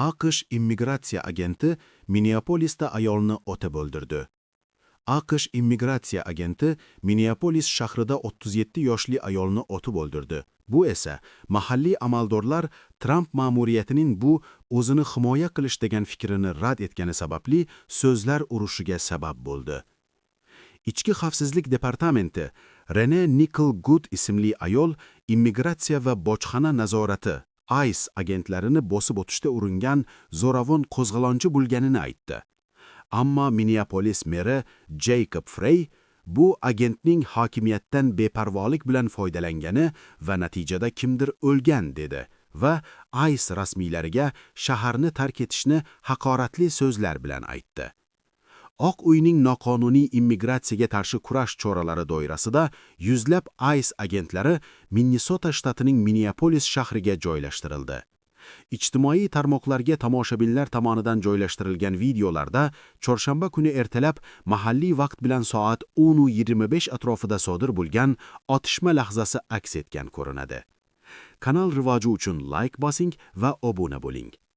AQSh immigratsiya agenti Minneapolisda ayolni otib o'ldirdi. AQSh immigratsiya agenti Minneapolis shahrida 37 yoshli ayolni otib o'ldirdi. Bu esa mahalliy amaldorlar Trump ma'muriyatining bu o'zini himoya qilish degan fikrini rad etgani sababli so'zlar urushiga sabab bo'ldi. Ichki xavfsizlik departamenti Rene Nicole Good ismli ayol immigratsiya va bojxona nazorati ICE agentlarini bosib o'tishga uringan zo'ravon qo'zg'alonchi bo'lganini aytdi. Ammo Minneapolis meri Jacob Frey bu agentning hokimiyatdan beparvolik bilan foydalangani va natijada kimdir o'lgan dedi va ICE rasmiylariga shaharni tark etishni haqoratli so'zlar bilan aytdi. Oq uyning noqonuniy immigratsiyaga qarshi kurash choralari doirasida yuzlab ICE agentlari Minnesota shtatining Minneapolis shahriga joylashtirildi. Ijtimoiy tarmoqlarga tomoshabinlar tomonidan joylashtirilgan videolarda chorshanba kuni ertalab mahalliy vaqt bilan soat 10:25 atrofida sodir bo'lgan otishma lahzasi aks etgan ko'rinadi. Kanal rivoji uchun like bosing va obuna bo'ling.